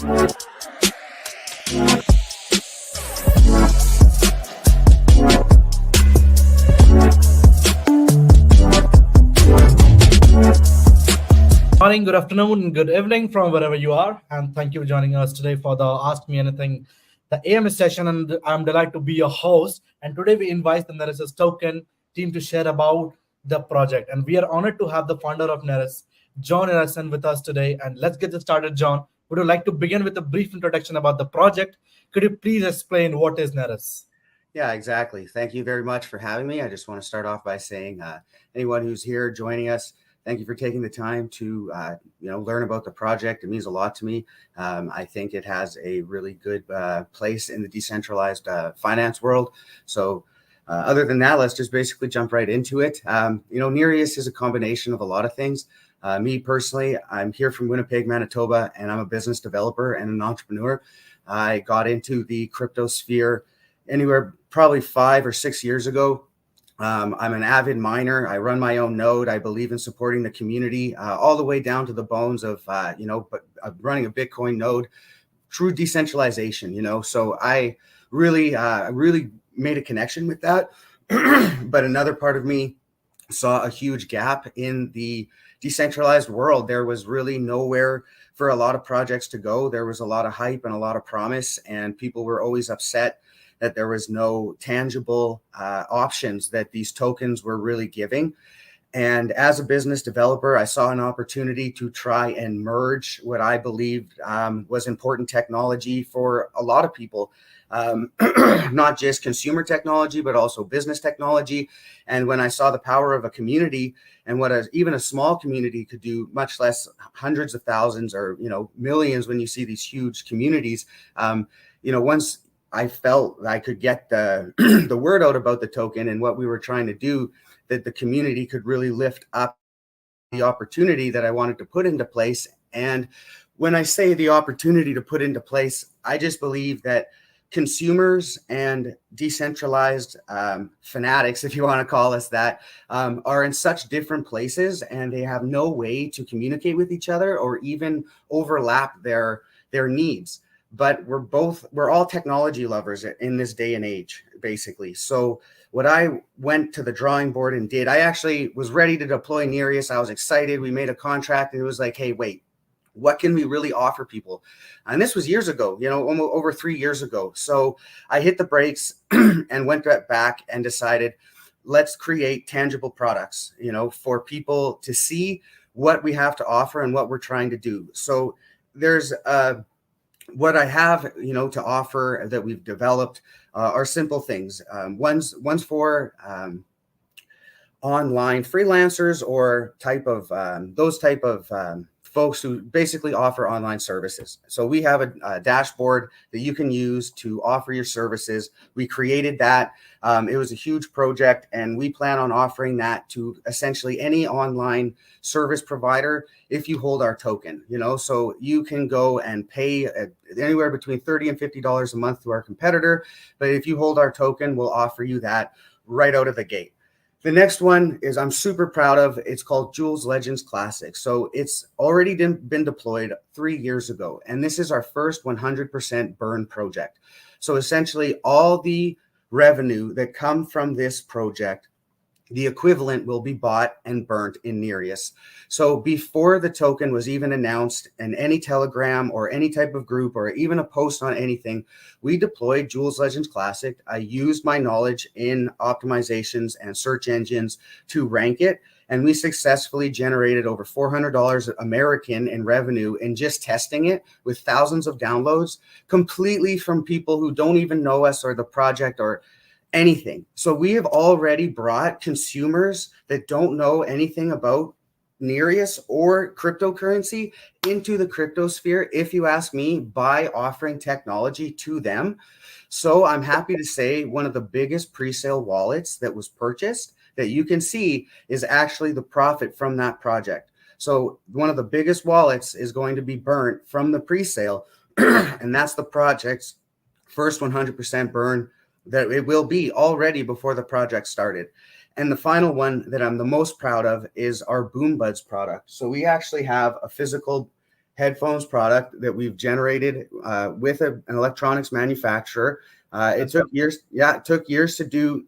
Morning, good afternoon, and good evening from wherever you are. And thank you for joining us today for the Ask Me Anything, the AMS session. And I'm delighted to be your host. And today we invite the Nereus token team to share about the project. And we are honored to have the founder of Nereus, John Erikson, with us today. And let's get this started, John. Would you like to begin with a brief introduction about the project? Could you please explain what is Nereus? Yeah, exactly. Thank you very much for having me. I just want to start off by saying anyone who's here joining us, thank you for taking the time to learn about the project. It means a lot to me. I think it has a really good place in the decentralized finance world. So other than that, let's just basically jump right into it. Nereus is a combination of a lot of things. Me personally, I'm here from Winnipeg, Manitoba, and I'm a business developer and an entrepreneur. I got into the crypto sphere anywhere probably 5 or 6 years ago. I'm an avid miner. I run my own node. I believe in supporting the community all the way down to the bones of, running a Bitcoin node, true decentralization, So I really made a connection with that. But another part of me saw a huge gap in the decentralized world. There was really nowhere for a lot of projects to go. There was a lot of hype and a lot of promise, and people were always upset that there was no tangible options that these tokens were really giving. And as a business developer, I saw an opportunity to try and merge what I believed was important technology for a lot of people, not just consumer technology, but also business technology. And when I saw the power of a community and what even a small community could do, much less hundreds of thousands or millions when you see these huge communities, once I felt I could get the the word out about the token and what we were trying to do, that the community could really lift up the opportunity that I wanted to put into place. And when I say the opportunity to put into place, I just believe that consumers and decentralized fanatics, if you want to call us that, are in such different places, and they have no way to communicate with each other or even overlap their needs. But we're all technology lovers in this day and age, basically. So what I went to the drawing board and did, I actually was ready to deploy Nereus. I was excited. We made a contract, and it was like, hey, wait, what can we really offer people? And this was years ago, almost over 3 years ago. So I hit the brakes and went back and decided, let's create tangible products, for people to see what we have to offer and what we're trying to do. So there's what I have, to offer that we've developed are simple things. One's for online freelancers or those type of folks who basically offer online services. So we have a dashboard that you can use to offer your services. We created that. It was a huge project, and we plan on offering that to essentially any online service provider if you hold our token, so you can go and pay anywhere between $30 and $50 a month to our competitor. But if you hold our token, we'll offer you that right out of the gate. The next one is I'm super proud of. It's called Jules Legends Classic. So it's already been deployed 3 years ago. And this is our first 100% burn project. So essentially all the revenue that come from this project, the equivalent will be bought and burnt in Nereus. So before the token was even announced in any Telegram or any type of group or even a post on anything, we deployed Jules Legends Classic. I used my knowledge in optimizations and search engines to rank it. And we successfully generated over $400 American in revenue in just testing it with thousands of downloads, completely from people who don't even know us or the project or anything. So we have already brought consumers that don't know anything about Nereus or cryptocurrency into the crypto sphere, if you ask me, by offering technology to them. So I'm happy to say one of the biggest pre-sale wallets that was purchased that you can see is actually the profit from that project. So one of the biggest wallets is going to be burnt from the pre-sale, and that's the project's first 100% burn that it will be already before the project started. And the final one that I'm the most proud of is our Boom Buds product. So we actually have a physical headphones product that we've generated with an electronics manufacturer. It took years. Yeah, it took years to do.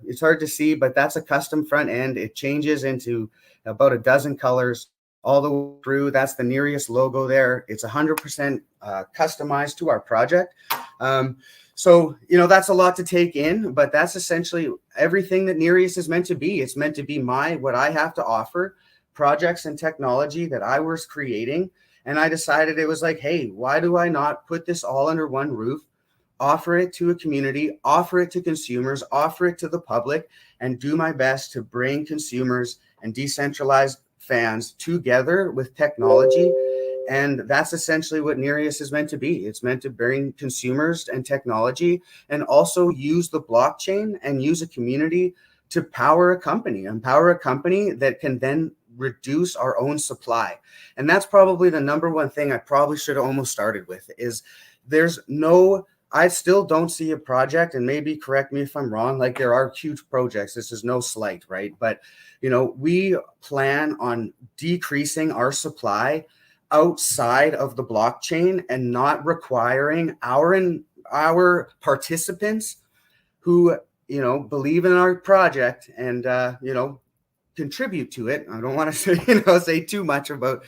It's hard to see, but that's a custom front end. It changes into about a dozen colors all the way through. That's the Nereus logo there. It's 100% customized to our project. So, that's a lot to take in, but that's essentially everything that Nereus is meant to be. It's meant to be what I have to offer, projects and technology that I was creating. And I decided it was like, hey, why do I not put this all under one roof, offer it to a community, offer it to consumers, offer it to the public, and do my best to bring consumers and decentralized fans together with technology. And that's essentially what Nereus is meant to be. It's meant to bring consumers and technology and also use the blockchain and use a community to empower a company that can then reduce our own supply. And that's probably the number one thing I probably should have almost started with is I still don't see a project, and maybe correct me if I'm wrong, like there are huge projects. This is no slight, right? But, we plan on decreasing our supply outside of the blockchain and not requiring our participants who, believe in our project and, contribute to it. I don't want to say too much about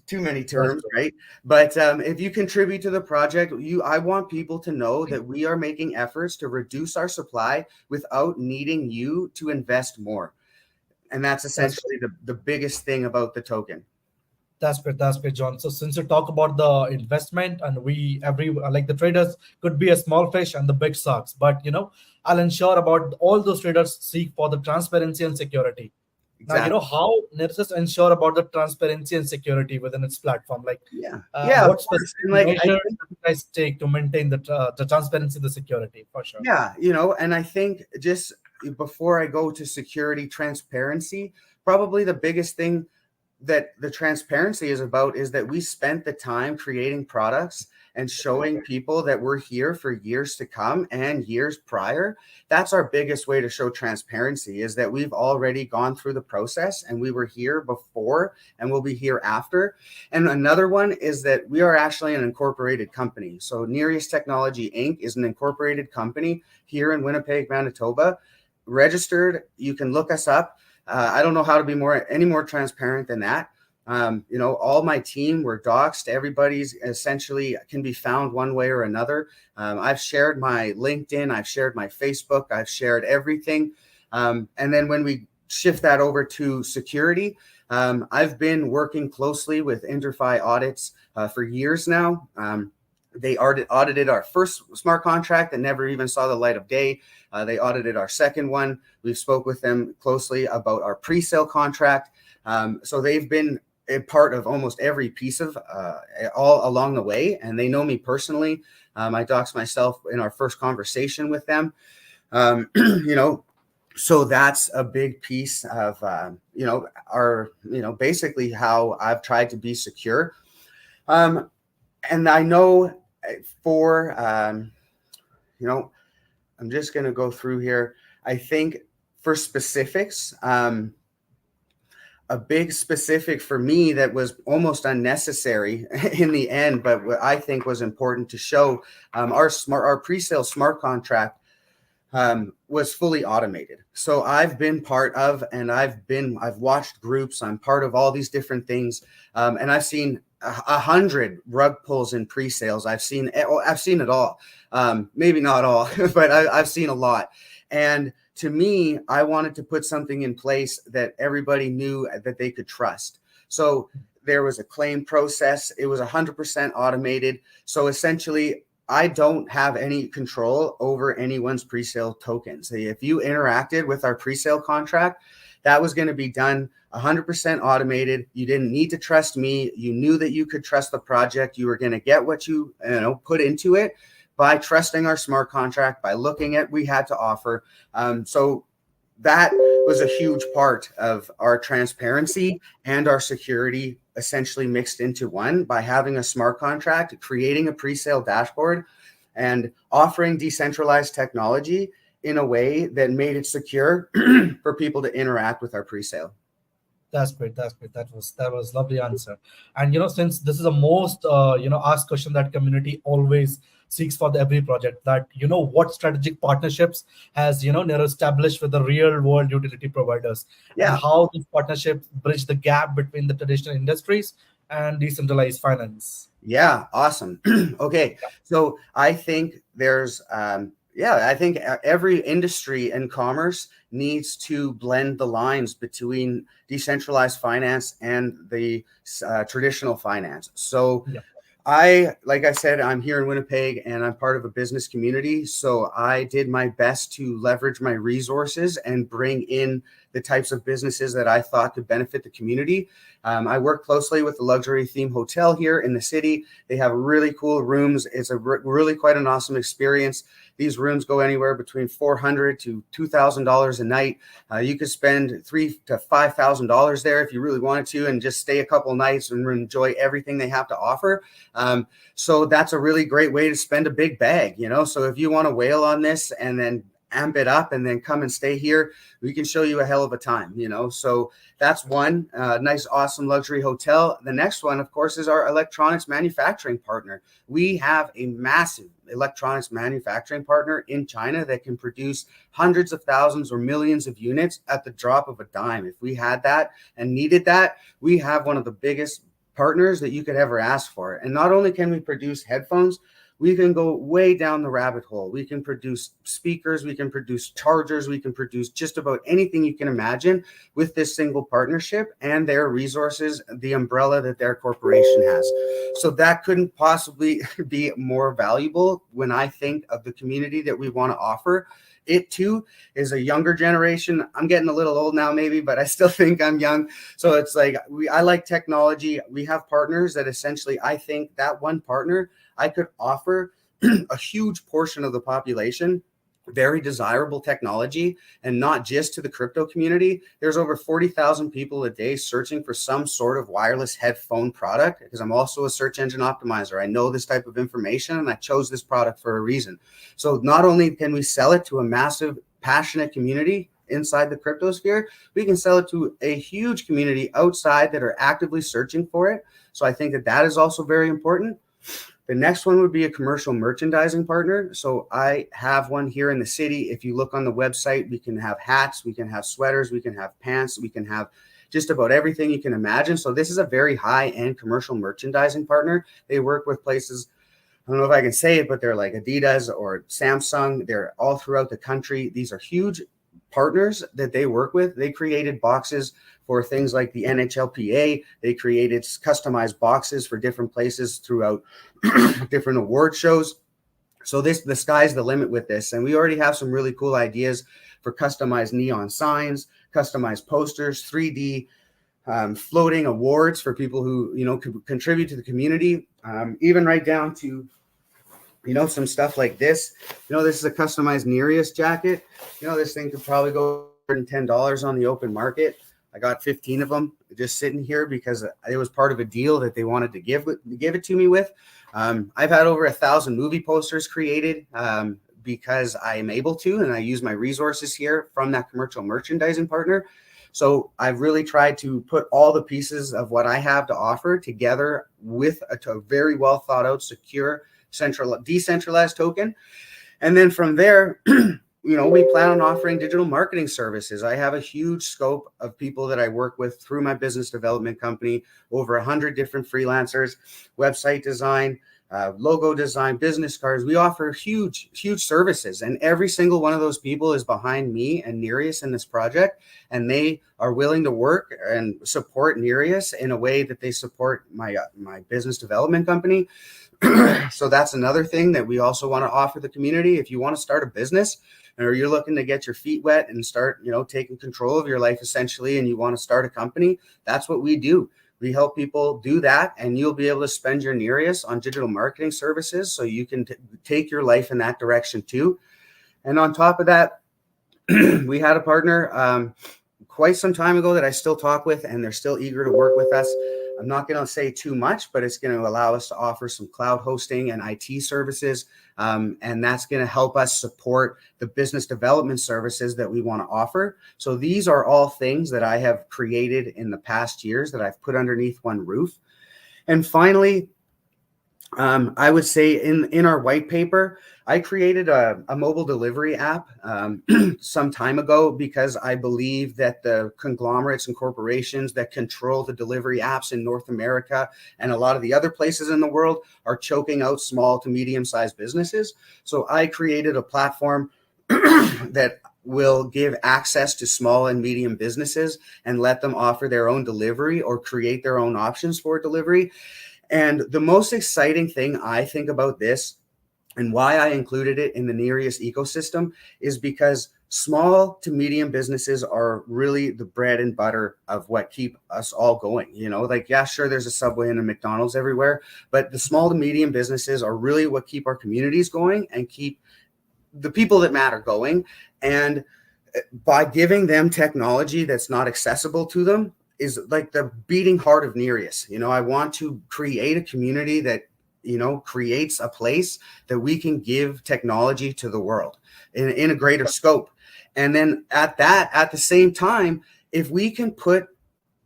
too many terms, right? But if you contribute to the project, I want people to know that we are making efforts to reduce our supply without needing you to invest more. And that's essentially the biggest thing about the token. That's great, John. So since you talk about the investment, and the traders could be a small fish and the big sharks, but I'll ensure about all those traders seek for the transparency and security. Exactly. Now, how Nereus ensure about the transparency and security within its platform? What specific measures do you guys take to maintain the transparency, the security, for sure? Yeah, and I think just before I go to security, transparency, probably the biggest thing that the transparency is about is that we spent the time creating products and showing people that we're here for years to come and years prior. That's our biggest way to show transparency, is that we've already gone through the process and we were here before and we'll be here after. And another one is that we are actually an incorporated company. So Nereus Technology Inc. is an incorporated company here in Winnipeg, Manitoba, registered. You can look us up. I don't know how to be any more transparent than that. All my team were doxxed. Everybody's essentially can be found one way or another. I've shared my LinkedIn. I've shared my Facebook. I've shared everything. And then when we shift that over to security, I've been working closely with InterFi audits for years now. They audited our first smart contract that never even saw the light of day. They audited our second one. We've spoke with them closely about our pre-sale contract. So they've been a part of almost every piece of all along the way. And they know me personally. I doxed myself in our first conversation with them. So that's a big piece of, basically how I've tried to be secure. And I know I'm just going to go through here. I think for specifics, a big specific for me that was almost unnecessary in the end, but what I think was important to show, our pre-sale smart contract was fully automated. So I've been part of, and I've watched groups. I'm part of all these different things. And I've seen 100 rug pulls in pre-sales. I've seen it all. Maybe not all, but I've seen a lot. And to me, I wanted to put something in place that everybody knew that they could trust. So there was a claim process. It was 100% automated. So essentially, I don't have any control over anyone's pre-sale tokens. So if you interacted with our pre-sale contract, that was going to be done 100% automated. You didn't need to trust me. You knew that you could trust the project. You were going to get what you put into it by trusting our smart contract, by looking at what we had to offer. So that was a huge part of our transparency and our security essentially mixed into one by having a smart contract, creating a pre-sale dashboard, and offering decentralized technology in a way that made it secure for people to interact with our pre-sale. That's great. That's great. That was lovely answer. And since this is a most asked question that community always seeks for the every project, that what strategic partnerships has Nero established with the real world utility providers, and Yeah. how these partnerships bridge the gap between the traditional industries and decentralized finance. Yeah, awesome. Okay, so I think I think every industry in commerce needs to blend the lines between decentralized finance and the traditional finance. So Yeah. like I said, I'm here in Winnipeg and I'm part of a business community. So I did my best to leverage my resources and bring in the types of businesses that I thought could benefit the community. I work closely with the luxury theme hotel here in the city. They have really cool rooms. It's really quite an awesome experience. These rooms go anywhere between $400 to $2,000 a night. You could spend $3,000 to $5,000 there if you really wanted to, and just stay a couple nights and enjoy everything they have to offer. So that's a really great way to spend a big bag, So if you want to whale on this and then amp it up and then come and stay here, we can show you a hell of a time, So that's one nice, awesome luxury hotel. The next one, of course, is our electronics manufacturing partner. We have a massive electronics manufacturing partner in China that can produce hundreds of thousands or millions of units at the drop of a dime. If we had that and needed that, we have one of the biggest partners that you could ever ask for. And not only can we produce headphones, we can go way down the rabbit hole. We can produce speakers, we can produce chargers, we can produce just about anything you can imagine with this single partnership and their resources, the umbrella that their corporation has. So that couldn't possibly be more valuable when I think of the community that we want to offer. It too is a younger generation. I'm getting a little old now, maybe, but I still think I'm young. So it's like I like technology. We have partners that essentially, I think that one partner, I could offer a huge portion of the population very desirable technology, and not just to the crypto community. There's over 40,000 people a day searching for some sort of wireless headphone product, because I'm also a search engine optimizer. I know this type of information and I chose this product for a reason. So not only can we sell it to a massive, passionate community inside the crypto sphere, we can sell it to a huge community outside that are actively searching for it. So I think that that is also very important. The next one would be a commercial merchandising partner. So I have one here in the city. If you look on the website, we can have hats, we can have sweaters, we can have pants, we can have just about everything you can imagine. So this is a very high-end commercial merchandising partner. They work with places, I don't know if I can say it, but they're like Adidas or Samsung. They're all throughout the country. These are huge partners that they work with. They created boxes for things like the NHLPA. They created customized boxes for different places throughout different award shows. So the sky's the limit with this. And we already have some really cool ideas for customized neon signs, customized posters, 3D floating awards for people who, contribute to the community, even right down to, some stuff like this. This is a customized Nereus jacket. This thing could probably go $110 on the open market. I got 15 of them just sitting here because it was part of a deal that they wanted to give it to me with. I've had over 1,000 movie posters created because I am able to, and I use my resources here from that commercial merchandising partner. So I've really tried to put all the pieces of what I have to offer together with a very well thought out, secure, decentralized token. And then from there, we plan on offering digital marketing services. I have a huge scope of people that I work with through my business development company, over 100 different freelancers, website design, logo design, business cards. We offer huge, huge services. And every single one of those people is behind me and Nereus in this project. And they are willing to work and support Nereus in a way that they support my business development company. So that's another thing that we also want to offer the community. If you want to start a business, or you're looking to get your feet wet and start, taking control of your life essentially, and you want to start a company, that's what we do. We help people do that, and you'll be able to spend your Nereus on digital marketing services so you can take your life in that direction too. And on top of that, we had a partner quite some time ago that I still talk with, and they're still eager to work with us. I'm not going to say too much, but it's going to allow us to offer some cloud hosting and IT services. And that's going to help us support the business development services that we want to offer. So these are all things that I have created in the past years that I've put underneath one roof. And finally, I would say in our white paper, I created a mobile delivery app some time ago because I believe that the conglomerates and corporations that control the delivery apps in North America and a lot of the other places in the world are choking out small to medium-sized businesses. So I created a platform that will give access to small and medium businesses and let them offer their own delivery or create their own options for delivery. And the most exciting thing I think about this and why I included it in the Nereus ecosystem is because small to medium businesses are really the bread and butter of what keep us all going. You know, like, yeah, sure, there's a Subway and a McDonald's everywhere, but the small to medium businesses are really what keep our communities going and keep the people that matter going. And by giving them technology that's not accessible to them, is like the beating heart of Nereus. You know, I want to create a community that, you know, creates a place that we can give technology to the world in a greater scope. And then at the same time, if we can put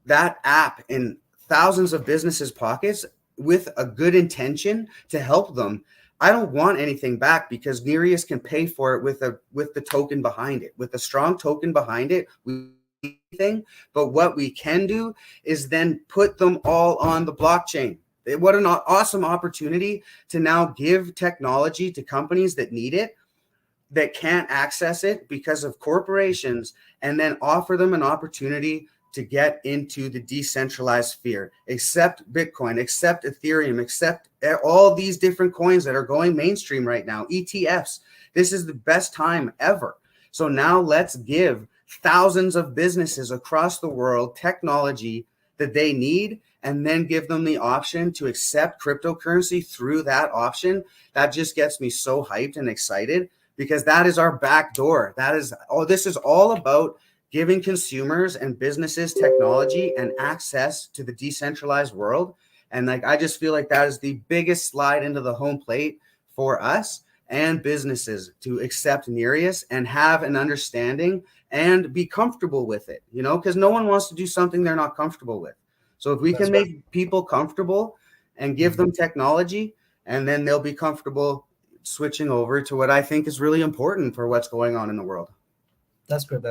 that app in thousands of businesses' pockets with a good intention to help them, I don't want anything back because Nereus can pay for it with the token behind it, with a strong token behind it. But what we can do is then put them all on the blockchain. What an awesome opportunity to now give technology to companies that need it, that can't access it because of corporations, and then offer them an opportunity to get into the decentralized sphere. Accept Bitcoin, accept Ethereum, accept all these different coins that are going mainstream right now, ETFs. This is the best time ever. So now let's give thousands of businesses across the world technology that they need, and then give them the option to accept cryptocurrency through that option. That just gets me so hyped and excited because that is our back door. This is all about giving consumers and businesses technology and access to the decentralized world. And like, I just feel like that is the biggest slide into the home plate for us and businesses to accept Nereus and have an understanding and be comfortable with it, you know, because no one wants to do something they're not comfortable with. So if we can make people comfortable and give them technology, and then they'll be comfortable switching over to what I think is really important for what's going on in the world. That's good.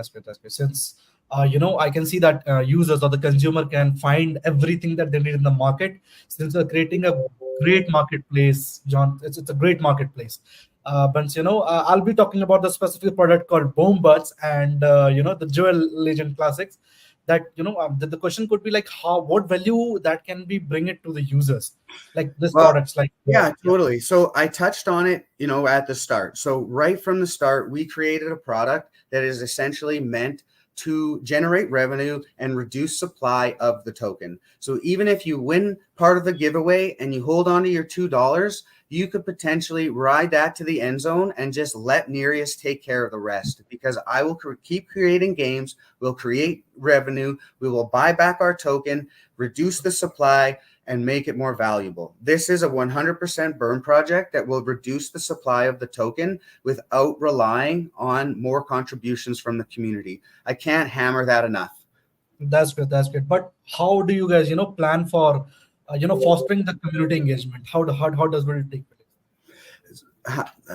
Since I can see that users or the consumer can find everything that they need in the market. Since they're creating a great marketplace, John, it's a great marketplace. But I'll be talking about the specific product called Boom Buds and the Jewel Legend Classics. That the question could be like, what value that can be bring it to the users, like this products, like totally. So I touched on it, at the start. So right from the start, we created a product that is essentially meant to generate revenue and reduce supply of the token. So even if you win part of the giveaway and you hold on to your $2, you could potentially ride that to the end zone and just let Nereus take care of the rest, because I will keep creating games, we'll create revenue, we will buy back our token, reduce the supply, and make it more valuable. This is a 100% burn project that will reduce the supply of the token without relying on more contributions from the community. I can't hammer that enough. That's good. But how do you guys, plan for, fostering the community engagement? How does it take place?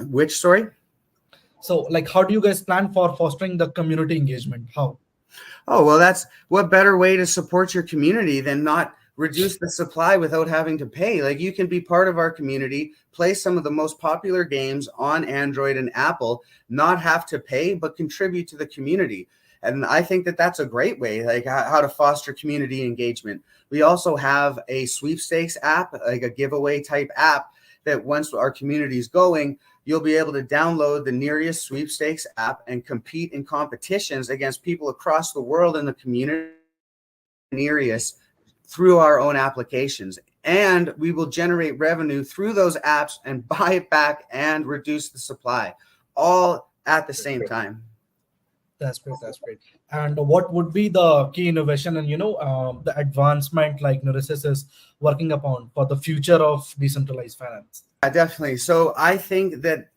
Which, sorry? So, like, how do you guys plan for fostering the community engagement? How? Oh, well, that's what better way to support your community than not reduce the supply without having to pay. Like, you can be part of our community, play some of the most popular games on Android and Apple, not have to pay, but contribute to the community. And I think that that's a great way, like how to foster community engagement. We also have a sweepstakes app, like a giveaway type app, that once our community is going, you'll be able to download the Nereus sweepstakes app and compete in competitions against people across the world in the community Nereus through our own applications. And we will generate revenue through those apps and buy it back and reduce the supply, all at the same time. That's great. That's great. And what would be the key innovation and the advancement like Nereus is working upon for the future of decentralized finance? Definitely. So I think that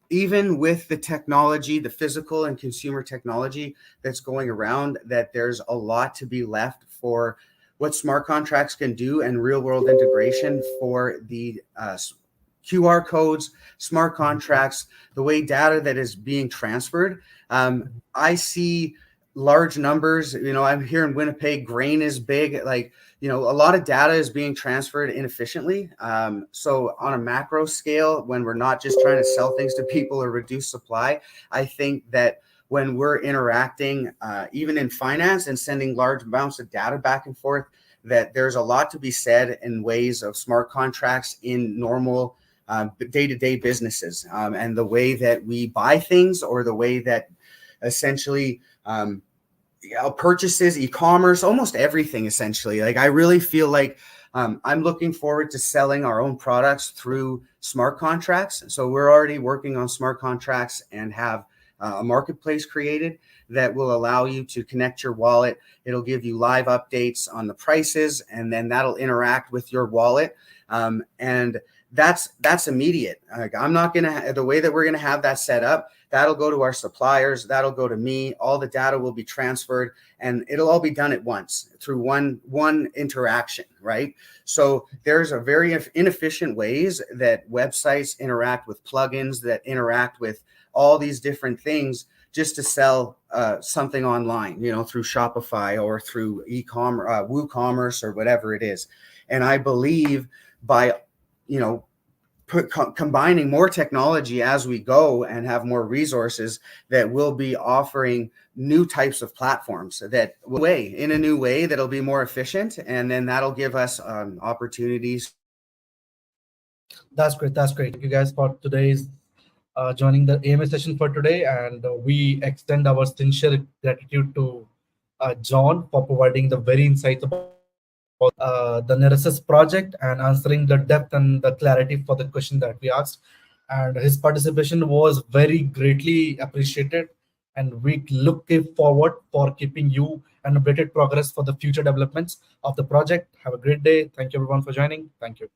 even with the technology, the physical and consumer technology that's going around, that there's a lot to be left for what smart contracts can do and real world integration for the QR codes, smart contracts, the way data that is being transferred. I see large numbers. I'm here in Winnipeg, grain is big. Like, a lot of data is being transferred inefficiently. So on a macro scale, when we're not just trying to sell things to people or reduce supply, I think that when we're interacting, even in finance and sending large amounts of data back and forth, that there's a lot to be said in ways of smart contracts in normal day-to-day businesses, and the way that we buy things, or the way that essentially purchases, e-commerce, almost everything essentially. Like, I really feel like I'm looking forward to selling our own products through smart contracts. So we're already working on smart contracts and have a marketplace created that will allow you to connect your wallet. It'll give you live updates on the prices, and then that'll interact with your wallet. And that's immediate. Like, I'm not gonna, the way that we're gonna have that set up, that'll go to our suppliers, that'll go to me, all the data will be transferred, and it'll all be done at once through one interaction, right? So there's a very inefficient ways that websites interact with plugins, that interact with all these different things just to sell something online, through Shopify or through e-commerce, WooCommerce, or whatever it is. And I believe by combining more technology as we go and have more resources, that we'll be offering new types of platforms that in a new way that'll be more efficient, and then that'll give us opportunities. That's great. That's great. Thank you guys for today's joining the AMA session for today, and we extend our sincere gratitude to John for providing the very insights about the Nereus project and answering the depth and the clarity for the question that we asked. And his participation was very greatly appreciated. And we look forward for keeping you an updated progress for the future developments of the project. Have a great day. Thank you everyone for joining. Thank you.